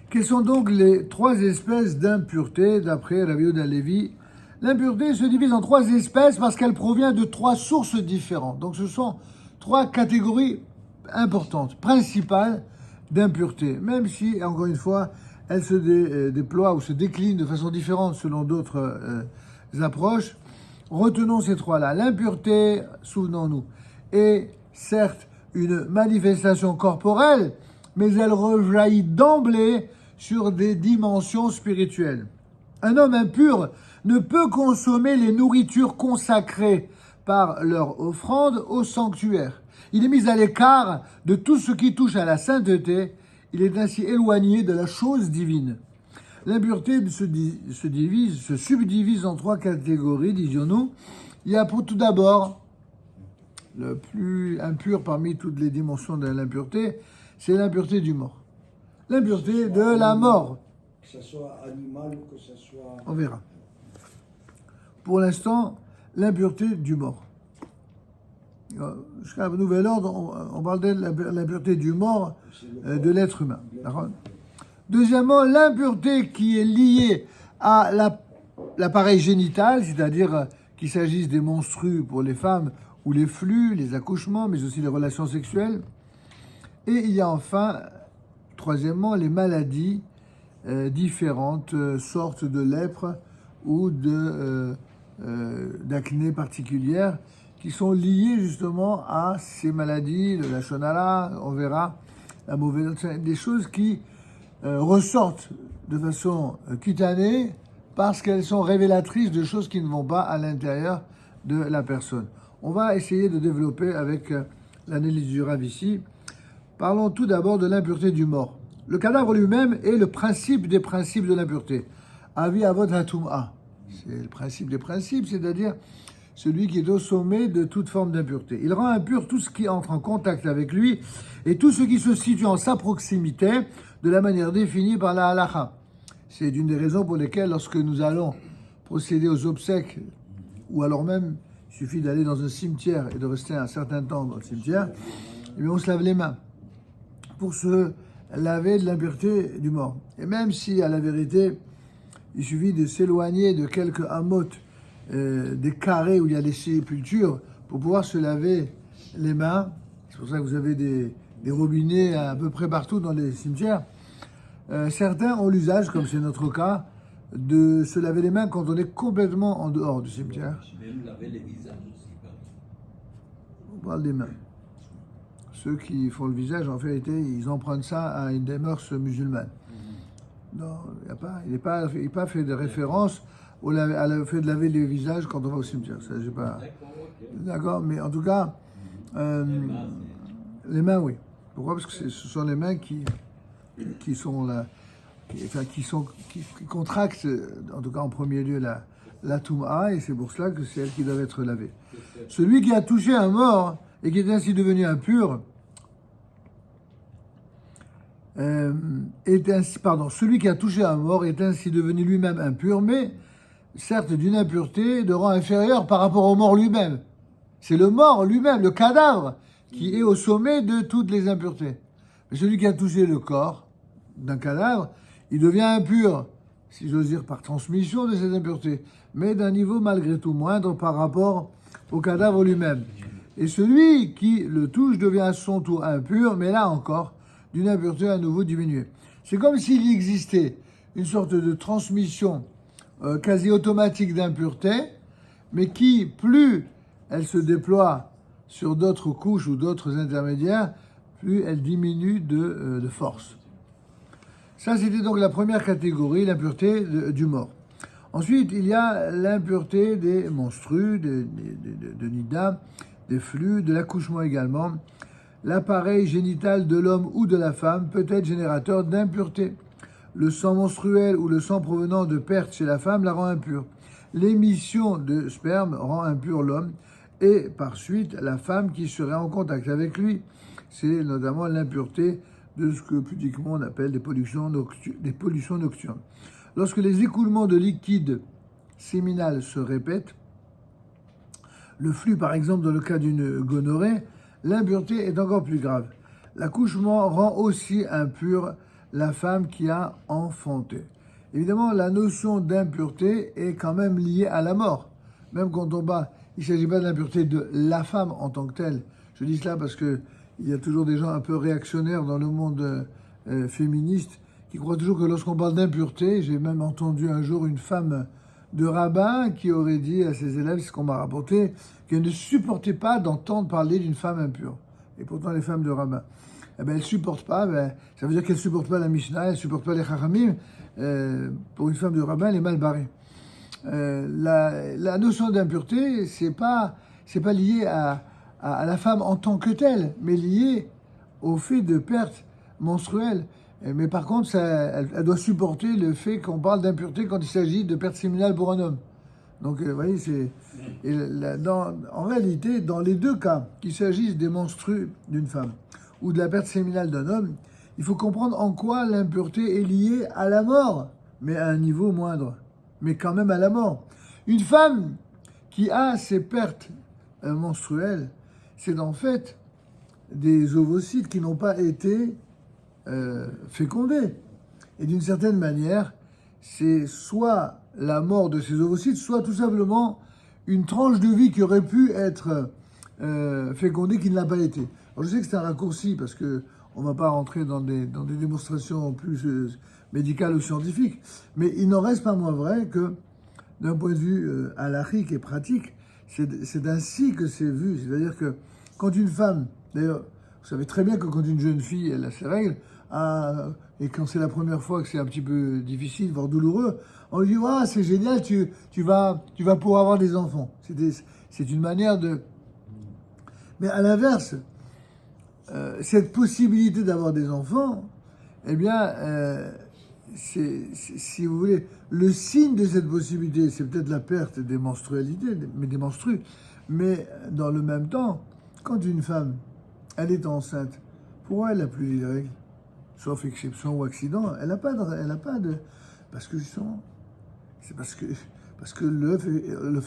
Quelles sont donc les trois espèces d'impureté d'après Rabbi Yehuda Halevi? L'impureté se divise en trois espèces parce qu'elle provient de trois sources différentes. Donc ce sont trois catégories importantes, principales d'impureté. Même si, encore une fois, elles se déploient ou se déclinent de façon différente selon d'autres approches. Retenons ces trois-là. L'impureté, souvenons-nous, est certes une manifestation corporelle, mais elle rejaillit d'emblée sur des dimensions spirituelles. Un homme impur ne peut consommer les nourritures consacrées par leur offrande au sanctuaire. Il est mis à l'écart de tout ce qui touche à la sainteté. Il est ainsi éloigné de la chose divine. L'impureté se subdivise en trois catégories, disions-nous. Il y a pour tout d'abord, le plus impur parmi toutes les dimensions de l'impureté, c'est l'impureté du mort. L'impureté de la mort. Que ce soit animal ou que ce soit... On verra. Pour l'instant, l'impureté du mort. Jusqu'à nouvel ordre, on parle de l'impureté du mort de l'être humain. D'accord ? Deuxièmement, l'impureté qui est liée à l'appareil génital, c'est-à-dire qu'il s'agisse des menstrues pour les femmes ou les flux, les accouchements, mais aussi les relations sexuelles. Et il y a enfin, troisièmement, les maladies, différentes sortes de lèpre ou d'acné particulières qui sont liées justement à ces maladies, de la shonara, on verra, la mauvaise, des choses qui ressortent de façon cutanée parce qu'elles sont révélatrices de choses qui ne vont pas à l'intérieur de la personne. On va essayer de développer avec l'analyse du Rav ici. Parlons tout d'abord de l'impureté du mort. Le cadavre lui-même est le principe des principes de l'impureté. Avi avot hatum'a. C'est le principe des principes, c'est-à-dire celui qui est au sommet de toute forme d'impureté. Il rend impur tout ce qui entre en contact avec lui et tout ce qui se situe en sa proximité de la manière définie par la halakha. C'est une des raisons pour lesquelles, lorsque nous allons procéder aux obsèques, ou alors même, il suffit d'aller dans un cimetière et de rester un certain temps dans le cimetière, et bien on se lave les mains pour se laver de l'impureté du mort. Et même si, à la vérité, il suffit de s'éloigner de quelques hamotes, des carrés où il y a les sépultures, pour pouvoir se laver les mains. C'est pour ça que vous avez des robinets à peu près partout dans les cimetières. Certains ont l'usage, comme c'est notre cas, de se laver les mains quand on est complètement en dehors du cimetière. Même laver les visages aussi. On parle des mains. Ceux qui font le visage, en vérité, ils empruntent ça à une des mœurs musulmanes. Non, il n'est pas fait de référence à le fait de laver les visages quand on va au cimetière. Ça, j'ai pas... D'accord, mais en tout cas, les mains, oui. Pourquoi? Parce que ce sont les mains qui sont là, qui contractent, en tout cas en premier lieu, la touma, et c'est pour cela que c'est elles qui doivent être lavées. Celui qui a touché un mort et qui est ainsi devenu impur, celui qui a touché un mort est ainsi devenu lui-même impur, mais certes d'une impureté de rang inférieur par rapport au mort lui-même. C'est le mort lui-même, le cadavre, qui est au sommet de toutes les impuretés. Mais celui qui a touché le corps d'un cadavre, il devient impur, si j'ose dire, par transmission de cette impureté, mais d'un niveau malgré tout moindre par rapport au cadavre lui-même. Et celui qui le touche devient à son tour impur, mais là encore, d'une impureté à nouveau diminuée. C'est comme s'il existait une sorte de transmission quasi automatique d'impureté, mais qui, plus elle se déploie sur d'autres couches ou d'autres intermédiaires, plus elle diminue de force. Ça, c'était donc la première catégorie, l'impureté du mort. Ensuite, il y a l'impureté des menstrues, de nida, des flux, de l'accouchement également. L'appareil génital de l'homme ou de la femme peut être générateur d'impureté. Le sang menstruel ou le sang provenant de pertes chez la femme la rend impure. L'émission de sperme rend impur l'homme et par suite la femme qui serait en contact avec lui. C'est notamment l'impureté de ce que pudiquement on appelle des pollutions nocturnes. Lorsque les écoulements de liquide séminal se répètent, le flux par exemple dans le cas d'une gonorrhée, l'impureté est encore plus grave. L'accouchement rend aussi impure la femme qui a enfanté. Évidemment, la notion d'impureté est quand même liée à la mort. Même quand on parle, il ne s'agit pas de l'impureté de la femme en tant que telle. Je dis cela parce qu'il y a toujours des gens un peu réactionnaires dans le monde féministe qui croient toujours que lorsqu'on parle d'impureté, j'ai même entendu un jour une femme de rabbin qui aurait dit à ses élèves, c'est ce qu'on m'a rapporté, qu'elle ne supportait pas d'entendre parler d'une femme impure. Et pourtant, les femmes de rabbin, eh ben, elles ne supportent pas, ça veut dire qu'elles ne supportent pas la Mishnah, elles ne supportent pas les Chachamim. Pour une femme de rabbin, elle est mal barrée. La notion d'impureté, c'est pas lié à la femme en tant que telle, mais lié au fait de perte menstruelle. Mais par contre, elle doit supporter le fait qu'on parle d'impureté quand il s'agit de perte séminale pour un homme. Donc, vous voyez, en réalité, dans les deux cas, qu'il s'agisse des menstrues d'une femme ou de la perte séminale d'un homme, il faut comprendre en quoi l'impureté est liée à la mort, mais à un niveau moindre, mais quand même à la mort. Une femme qui a ces pertes menstruelles, c'est en fait des ovocytes qui n'ont pas été fécondés. Et d'une certaine manière, c'est soit la mort de ces ovocytes, soit tout simplement une tranche de vie qui aurait pu être fécondée qui ne l'a pas été. Alors je sais que c'est un raccourci parce que on ne va pas rentrer dans des démonstrations plus médicales ou scientifiques, mais il n'en reste pas moins vrai que d'un point de vue halachique et pratique, c'est ainsi que c'est vu. C'est-à-dire que quand une femme, d'ailleurs, vous savez très bien que quand une jeune fille, elle a ses règles, et quand c'est la première fois que c'est un petit peu difficile, voire douloureux, on lui dit ah, c'est génial, tu vas pouvoir avoir des enfants. C'est une manière de... Mais à l'inverse, cette possibilité d'avoir des enfants, eh bien, si vous voulez, le signe de cette possibilité, c'est peut-être la perte des menstrualités, des menstrues, mais dans le même temps, quand une femme, elle est enceinte, pourquoi elle n'a plus les règles, sauf exception ou accident, elle n'a pas de, parce que justement, c'est parce que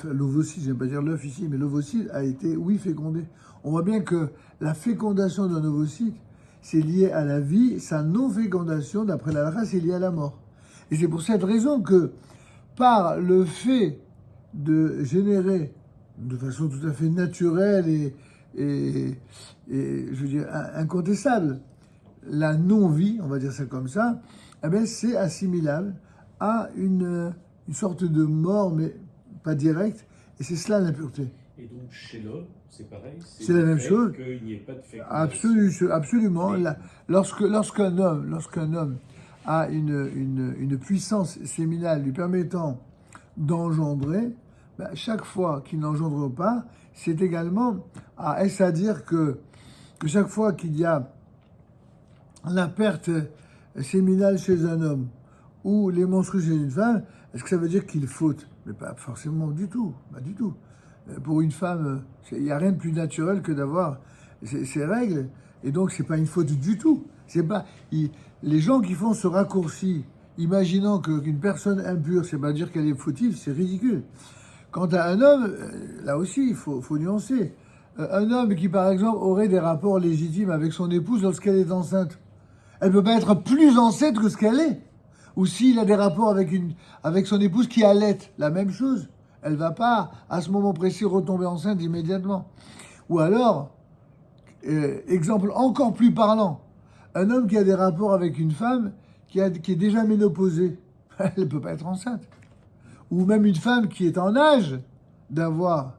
l'ovocyte, je ne vais pas dire l'œuf ici, mais l'ovocyte a été, oui, fécondé. On voit bien que la fécondation d'un ovocyte, c'est lié à la vie, sa non-fécondation, d'après la halakha, c'est lié à la mort. Et c'est pour cette raison que, par le fait de générer de façon tout à fait naturelle et je veux dire, incontestable, la non-vie, on va dire ça comme ça, eh bien, c'est assimilable à une sorte de mort, mais pas directe, et c'est cela l'impureté. Et donc chez l'homme, c'est pareil. C'est la même chose. Qu'il n'y ait pas de fécondation. Absolument. Mais... Lorsqu'un homme a une puissance séminale lui permettant d'engendrer, chaque fois qu'il n'engendre pas, c'est également est-ce à dire que chaque fois qu'il y a la perte séminale chez un homme ou les menstrues chez une femme, est-ce que ça veut dire qu'il faute? Mais pas forcément du tout, pas du tout. Pour une femme, il n'y a rien de plus naturel que d'avoir ces règles, et donc c'est pas une faute du tout. C'est pas les gens qui font ce raccourci, imaginant qu'une personne impure, c'est pas dire qu'elle est fautive, c'est ridicule. Quant à un homme, là aussi, il faut nuancer. Un homme qui, par exemple, aurait des rapports légitimes avec son épouse lorsqu'elle est enceinte, elle ne peut pas être plus enceinte que ce qu'elle est. Ou s'il a des rapports avec son épouse qui allait, la même chose. Elle ne va pas, à ce moment précis, retomber enceinte immédiatement. Ou alors, exemple encore plus parlant, un homme qui a des rapports avec une femme qui est déjà ménopausée, elle ne peut pas être enceinte. Ou même une femme qui est en âge d'avoir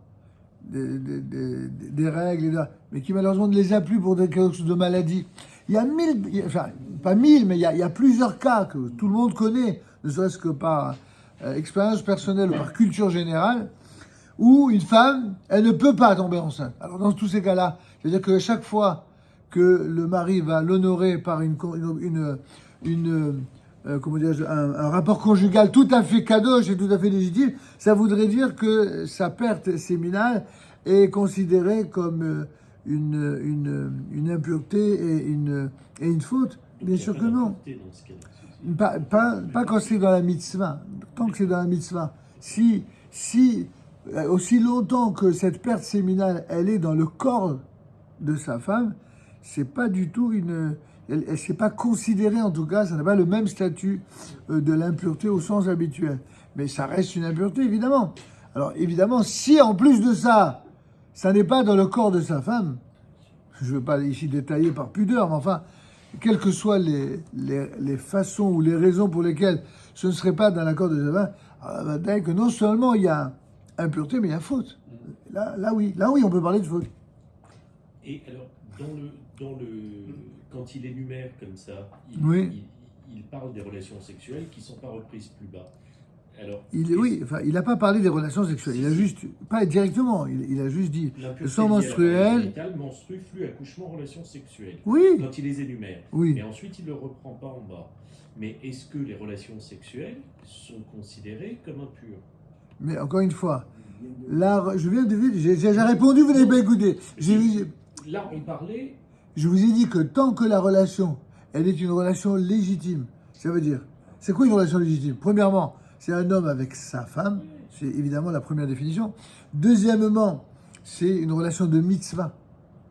des règles, mais qui malheureusement ne les a plus pour quelque chose de maladie. Il y a pas mille, mais il y a plusieurs cas que tout le monde connaît, ne serait-ce que par expérience personnelle ou par culture générale, où une femme, elle ne peut pas tomber enceinte. Alors dans tous ces cas-là, c'est-à-dire que chaque fois que le mari va l'honorer par un rapport conjugal tout à fait kadosh et tout à fait légitime, ça voudrait dire que sa perte séminale est considérée comme une impureté et une faute. Donc, bien sûr que non. Pas quand c'est dans la mitzvah. Tant que c'est dans la mitzvah. Si aussi longtemps que cette perte séminale, elle est dans le corps de sa femme, c'est pas du tout elle s'est pas considérée, en tout cas, ça n'a pas le même statut de l'impureté au sens habituel. Mais ça reste une impureté, évidemment. Alors, évidemment, si en plus de ça, ça n'est pas dans le corps de sa femme, je ne veux pas ici détailler par pudeur, mais enfin, quelles que soient les façons ou les raisons pour lesquelles ce ne serait pas dans l'accord de sa femme, alors, bah, que non seulement il y a impureté, mais il y a faute. Là, oui, on peut parler de faute. Et alors, quand il énumère comme ça, Oui. il parle des relations sexuelles qui ne sont pas reprises plus bas. Alors, Il n'a pas parlé des relations sexuelles. Il a juste, pas directement, il a juste dit le sang menstruel. Menstrue, flux, accouchement, relations sexuelles. Oui. Quand il les énumère. Oui. Et ensuite, il ne le reprend pas en bas. Mais est-ce que les relations sexuelles sont considérées comme impures? Mais encore une fois, là, je viens de dire, j'ai répondu, vous n'avez pas écouté. Là, on parlait. Je vous ai dit que tant que la relation, elle est une relation légitime, ça veut dire, c'est quoi une relation légitime? Premièrement, c'est un homme avec sa femme, c'est évidemment la première définition. Deuxièmement, c'est une relation de mitzvah.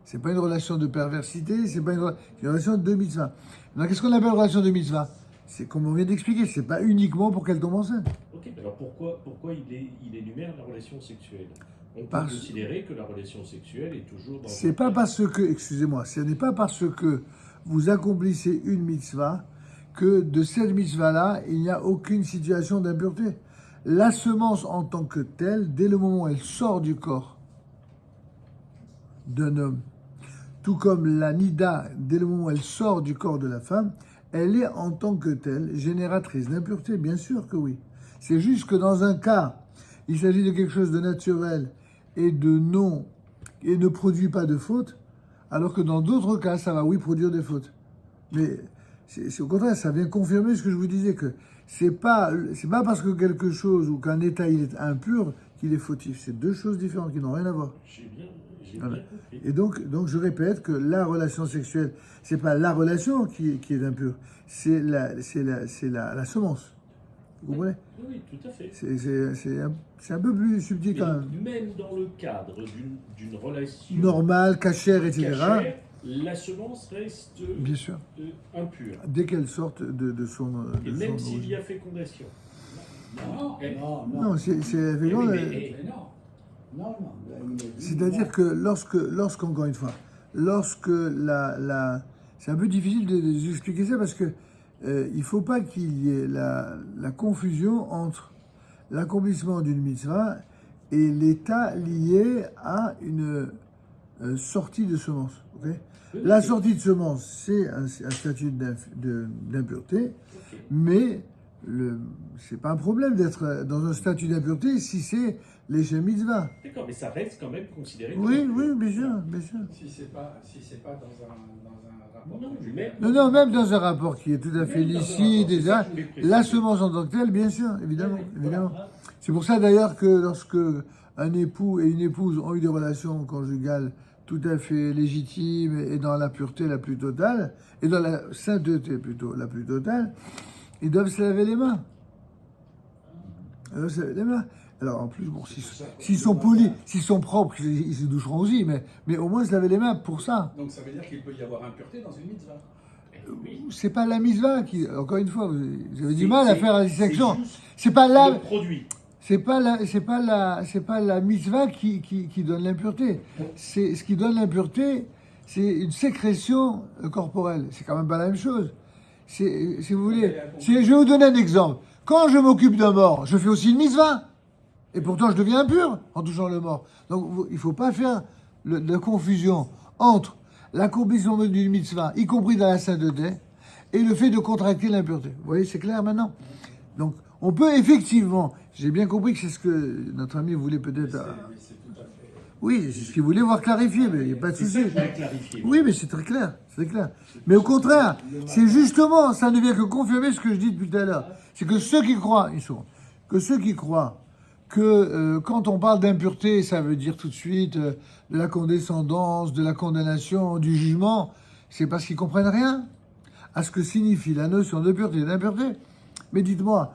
C'est pas une relation de perversité, c'est pas une relation de mitzvah. Donc, qu'est-ce qu'on appelle relation de mitzvah? C'est comme on vient d'expliquer, c'est pas uniquement pour qu'elle tombe enceinte. Ok, alors pourquoi il énumère la relation sexuelle? On peut considérer que la relation sexuelle est toujours dans... C'est pas parce que, excusez-moi, ce n'est pas parce que vous accomplissez une mitzvah que de cette mitzvah-là, il n'y a aucune situation d'impureté. La semence en tant que telle, dès le moment où elle sort du corps d'un homme, tout comme la nida, dès le moment où elle sort du corps de la femme, elle est en tant que telle génératrice d'impureté, bien sûr que oui. C'est juste que dans un cas, il s'agit de quelque chose de naturel et ne produit pas de faute, alors que dans d'autres cas, ça va, oui, produire des fautes. Mais c'est au contraire, ça vient confirmer ce que je vous disais, que c'est pas parce que quelque chose ou qu'un état il est impur qu'il est fautif. C'est deux choses différentes qui n'ont rien à voir. J'ai bien compris. Et donc, je répète que la relation sexuelle, c'est pas la relation qui est impure, c'est la semence. Vous comprenez? Oui, tout à fait. C'est un peu plus subtil quand même. Même dans le cadre d'une relation normale, cachère, etc. Cachère, la semence reste bien sûr impure. Dès qu'elle sort de son... Et même s'il y a fécondation. Non, c'est c'est-à-dire que encore une fois, lorsque c'est un peu difficile de expliquer ça parce que il faut pas qu'il y ait la confusion entre l'accomplissement d'une mitzvah et l'état lié à une sortie de semence. Okay? La sortie de semence, c'est un statut d'impureté, mais c'est pas un problème d'être dans un statut d'impureté si c'est les mitzvah. D'accord, mais ça reste quand même considéré. Oui, bien sûr. Si c'est pas dans un rapport. Non, même dans un rapport qui est tout à fait licite, déjà, la semence en tant que telle, bien sûr, évidemment. C'est pour ça d'ailleurs que lorsque un époux et une épouse ont eu des relations conjugales tout à fait légitimes et dans la pureté la plus totale, et dans la sainteté plutôt la plus totale, ils doivent se laver les mains. Alors en plus, bon, s'ils sont polis, s'ils sont propres, ils se doucheront aussi, mais au moins se laver les mains pour ça. Donc ça veut dire qu'il peut y avoir impureté dans une mitzvah. C'est pas la mitzvah qui, encore une fois, vous avez du mal à faire la distinction. C'est pas le produit. C'est pas la mitzvah qui donne l'impureté. C'est ce qui donne l'impureté, c'est une sécrétion corporelle. C'est quand même pas la même chose. Si vous voulez, je vais vous donner un exemple. Quand je m'occupe d'un mort, je fais aussi une mitzvah. Et pourtant, je deviens impur en touchant le mort. Donc, il ne faut pas faire de confusion entre l'accomplissement d'une mitzvah, y compris dans la sainteté, et le fait de contracter l'impureté. Vous voyez, c'est clair maintenant? Donc, on peut effectivement, j'ai bien compris que c'est ce que notre ami voulait peut-être... Oui, c'est ce qu'il voulait voir clarifié, mais il n'y a pas de souci. Oui, mais c'est très clair, Mais au contraire, c'est justement, ça ne vient que confirmer ce que je dis depuis tout à l'heure. C'est que ceux qui croient, que quand on parle d'impureté, ça veut dire tout de suite de la condescendance, de la condamnation, du jugement, c'est parce qu'ils comprennent rien à ce que signifie la notion de pureté et d'impureté. Mais dites-moi,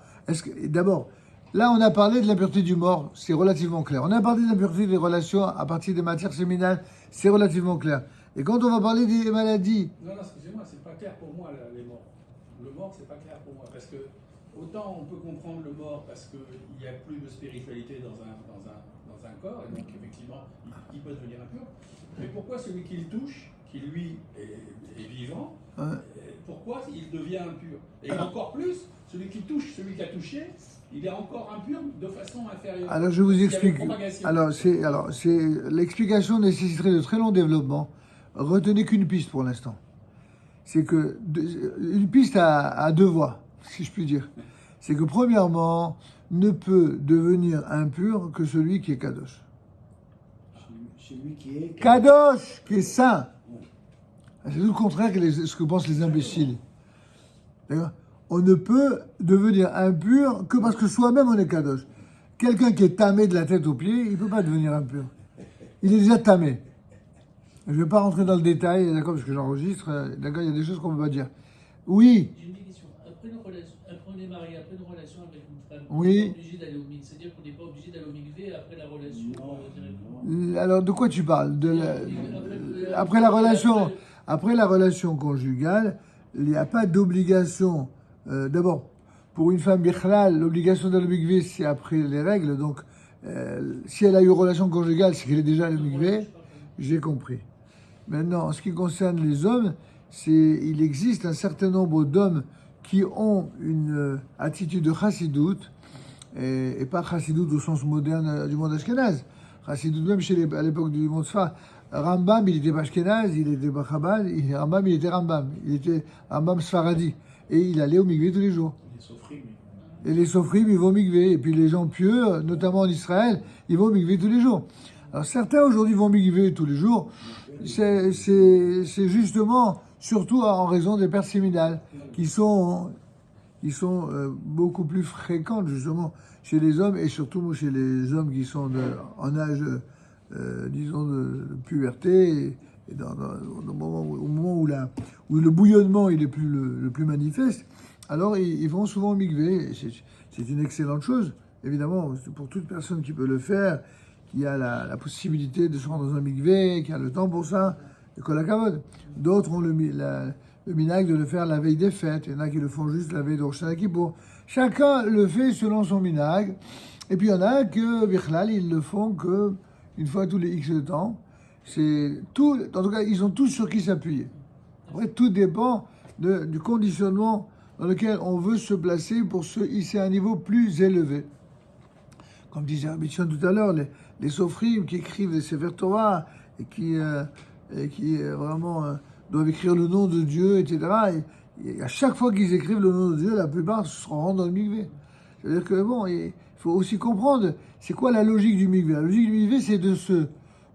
d'abord, là on a parlé de l'impureté du mort, c'est relativement clair. On a parlé de l'impureté des relations à partir des matières séminales, c'est relativement clair. Et quand on va parler des maladies... Non, excusez-moi, c'est pas clair pour moi, les morts. Le mort, c'est pas clair pour moi. Parce que, autant on peut comprendre le mort parce qu'il n'y a plus de spiritualité dans un corps, et donc effectivement, il peut devenir impur. Mais pourquoi celui qui le touche, qui lui est vivant, pourquoi il devient impur? Et encore plus, celui qui touche, celui qui a touché, il est encore impur de façon inférieure. Alors je vous Il y a une explique. propagation. L'explication nécessiterait de très longs développements. Retenez qu'une piste pour l'instant. C'est que une piste à deux voies, si je puis dire. C'est que premièrement, ne peut devenir impur que celui qui est kadosh. Celui qui est Kadosh, qui est saint. C'est tout le contraire que ce que pensent les imbéciles. D'accord? On ne peut devenir impur que parce que soi-même on est kadosh. Quelqu'un qui est tamé de la tête aux pieds, il ne peut pas devenir impur. Il est déjà tamé. Je ne vais pas rentrer dans le détail, d'accord, parce que j'enregistre. D'accord, il y a des choses qu'on ne peut pas dire. Oui. J'ai une question. Après on est marié, après une relation avec une femme, Oui. on n'est pas obligé d'aller au mikvé. C'est-à-dire qu'on n'est pas obligé d'aller au mikvé après la relation. Alors, de quoi tu parles? Après la relation conjugale, il n'y a pas d'obligation. D'abord, pour une femme bichlal, l'obligation d'aller au mikvé, c'est après les règles. Donc, si elle a eu relation conjugale, c'est qu'elle est déjà allée au mikvé. J'ai compris. Maintenant, en ce qui concerne les hommes, il existe un certain nombre d'hommes qui ont une attitude de chassidout, et pas chassidout au sens moderne du monde ashkénaze. Chassidout même à l'époque du monde Sfar. Rambam, il était pas ashkénaze, il était pas Chabad, Rambam, il était Rambam. Il était Rambam Sfaradi. Et il allait au mikvé tous les jours. Et les sofrim, ils vont au mikvé. Et puis les gens pieux, notamment en Israël, ils vont au mikvé tous les jours. Alors certains aujourd'hui vont mikvé tous les jours. C'est justement, surtout en raison des pères séminales, qui sont beaucoup plus fréquentes justement chez les hommes et surtout chez les hommes qui sont en âge, disons, de puberté, et au moment où le bouillonnement il est le plus manifeste. Alors ils vont souvent au mikvé. C'est une excellente chose, évidemment, pour toute personne qui peut le faire, qui a la possibilité de se rendre dans un mikvé, qui a le temps pour ça, et kol hakavod. D'autres ont le minhag de le faire la veille des fêtes. Il y en a qui le font juste la veille de Rosh Hashanah Kippour. Chacun le fait selon son minhag. Et puis il y en a que, bichlal, ils le font que une fois tous les X de temps. C'est tout. En tout cas, ils ont tous sur qui s'appuyer. Après, tout dépend du conditionnement dans lequel on veut se placer pour se hisser à un niveau plus élevé. Comme disait Rabbi Shimon tout à l'heure, les sofrim qui écrivent les Sefer Torah et qui vraiment doivent écrire le nom de Dieu, etc. Et à chaque fois qu'ils écrivent le nom de Dieu, la plupart se rendent dans le mikvé. C'est-à-dire que bon, il faut aussi comprendre c'est quoi la logique du mikvé. La logique du mikvé, c'est de se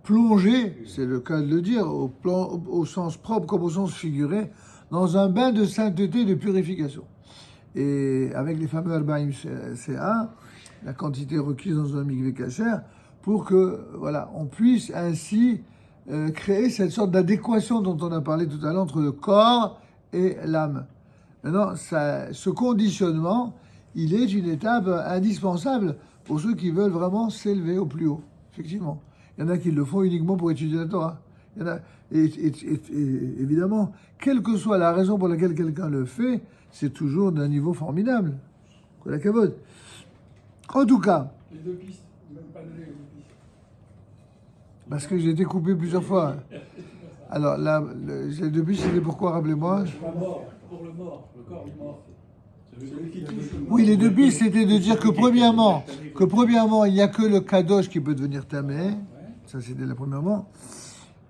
plonger, c'est le cas de le dire, au sens propre comme au sens figuré, dans un bain de sainteté, de purification. Et avec les fameux Arbaim CA, la quantité requise dans un mikvé kasher, pour que, voilà, on puisse ainsi créer cette sorte d'adéquation dont on a parlé tout à l'heure entre le corps et l'âme. Maintenant, ce conditionnement, il est une étape indispensable pour ceux qui veulent vraiment s'élever au plus haut, effectivement. Il y en a qui le font uniquement pour étudier la Torah. Il y en a, et évidemment, quelle que soit la raison pour laquelle quelqu'un le fait, c'est toujours d'un niveau formidable. Kol hakavod. En tout cas, Les deux pistes, même pas donné les deux pistes. parce que j'ai été coupé plusieurs fois. Alors, les deux pistes, c'était pourquoi, rappelez-moi? Pour le mort, le corps du mort. Celui qui touche le mort. Oui, les deux pistes, c'était de dire que premièrement, il n'y a que le kadosh qui peut devenir tamé. Ça, c'était la premièrement.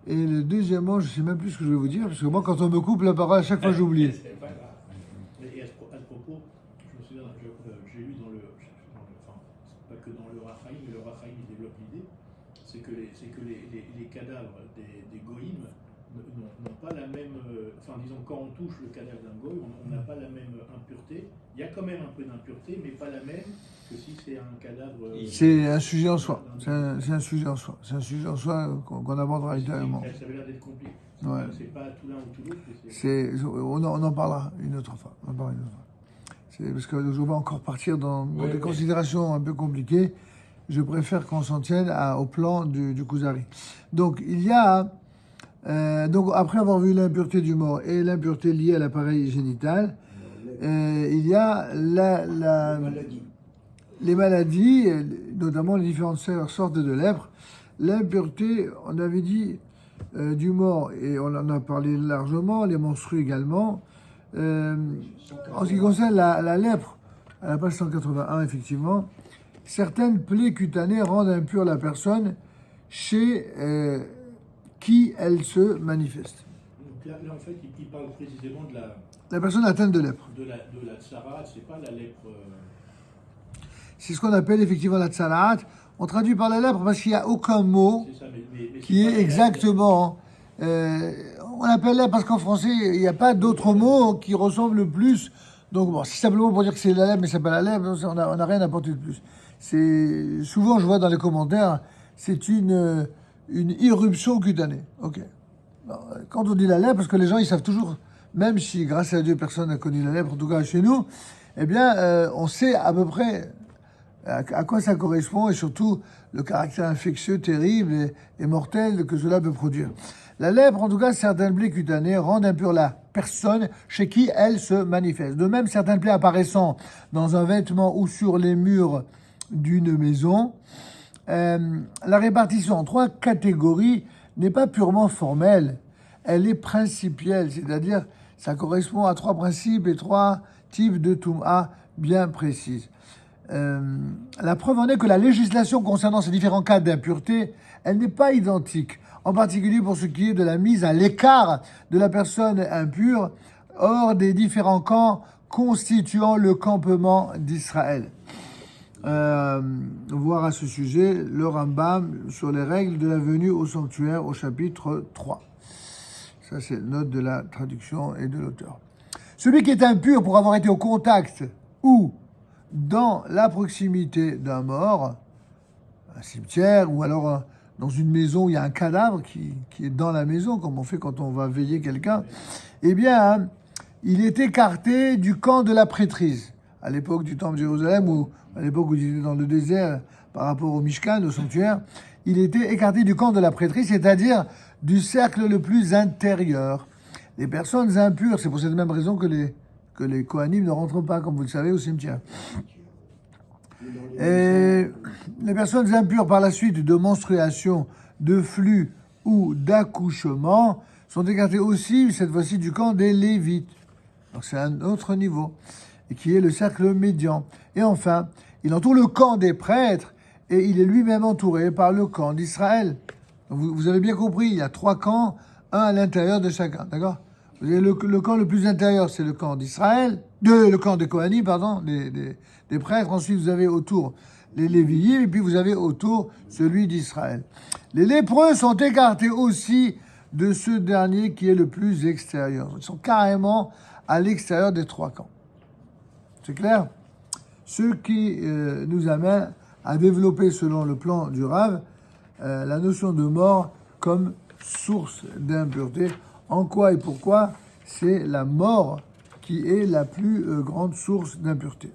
Et le deuxièmement, je ne sais même plus ce que je vais vous dire, parce que moi, quand on me coupe la parole, à chaque fois, j'oublie. C'est pas grave. Et à ce propos, je me souviens, j'ai lu enfin, pas que dans le Raphaïm, mais le Raphaïm il développe l'idée, c'est que les cadavres des goïms n'ont pas la même, enfin disons quand on touche le cadavre d'un goï, on n'a pas la même impureté. Il y a quand même un peu d'impureté, mais pas la même que si c'est un cadavre. C'est un sujet en soi. C'est un sujet en soi. C'est un sujet en soi qu'on abordera ultérieurement. Ça avait l'air d'être compliqué. Ouais. C'est pas tout l'un ou tout l'autre. On en parlera une autre fois. C'est parce que je vais encore partir dans des considérations un peu compliquées. Je préfère qu'on s'en tienne au plan du Kuzari. Donc, il y a Donc, après avoir vu l'impureté du mort et l'impureté liée à l'appareil génital, il y a Maladie. les maladies, notamment les différentes sortes de lèpre. L'impureté, on avait dit, du mort, et on en a parlé largement, les menstrues également. En ce qui concerne la lèpre, à la page 181, effectivement, certaines plaies cutanées rendent impure la personne chez qui elle se manifeste. Donc là, en fait, il parle précisément de La personne atteinte de lèpre. la tsara, c'est pas la lèpre. C'est ce qu'on appelle effectivement la tsaraat. On traduit par la lèpre parce qu'il n'y a aucun mot C'est ça, mais qui c'est est pas la- exactement. On appelle lèpre parce qu'en français, il n'y a pas d'autre mot qui ressemble plus. Donc, bon, c'est simplement pour dire que c'est la lèpre, mais c'est pas la lèpre, on n'a rien apporté de plus. C'est, souvent, je vois dans les commentaires, c'est une irruption cutanée. Ok. Alors, quand on dit la lèpre, parce que les gens, ils savent toujours, même si, grâce à Dieu, personne n'a connu la lèpre, en tout cas chez nous, eh bien, on sait à peu près à quoi ça correspond et surtout le caractère infectieux terrible et mortel que cela peut produire. La lèpre, en tout cas, certaines plaies cutanées rendent impure la personne chez qui elle se manifeste. De même, certaines plaies apparaissant dans un vêtement ou sur les murs d'une maison. La répartition en 3 catégories n'est pas purement formelle, elle est principielle, c'est-à-dire ça correspond à 3 principes et 3 types de toum'a bien précises. La preuve en est que la législation concernant ces différents cas d'impureté, elle n'est pas identique, en particulier pour ce qui est de la mise à l'écart de la personne impure hors des différents camps constituant le campement d'Israël. Voir à ce sujet le Rambam sur les règles de la venue au sanctuaire au chapitre 3. Ça, c'est note de la traduction et de l'auteur. Celui qui est impur pour avoir été au contact ou dans la proximité d'un mort, un cimetière, ou alors dans une maison où il y a un cadavre qui est dans la maison, comme on fait quand on va veiller quelqu'un, eh bien, il est écarté du camp de la prêtrise. À l'époque du temple de Jérusalem, ou à l'époque où il était dans le désert, par rapport au Mishkan, au sanctuaire, il était écarté du camp de la prêtrise, c'est-à-dire du cercle le plus intérieur. Les personnes impures, c'est pour cette même raison que les Kohanim ne rentrent pas, comme vous le savez, au cimetière. Et les personnes impures par la suite de menstruation, de flux ou d'accouchement sont écartées aussi, cette fois-ci, du camp des Lévites. Donc c'est un autre niveau, et qui est le cercle médian. Et enfin, il entoure le camp des prêtres, et il est lui-même entouré par le camp d'Israël. Vous avez bien compris, il y a 3 camps, un à l'intérieur de chacun, d'accord? Vous avez le camp le plus intérieur, c'est le camp d'Israël, le camp des Kohanim, pardon, des prêtres. Ensuite, vous avez autour les Lévites, et puis vous avez autour celui d'Israël. Les lépreux sont écartés aussi de ce dernier qui est le plus extérieur. Ils sont carrément à l'extérieur des 3 camps. C'est clair? Ce qui nous amène à développer, selon le plan du Rav, la notion de mort comme source d'impureté. En quoi et pourquoi c'est la mort qui est la plus grande source d'impureté.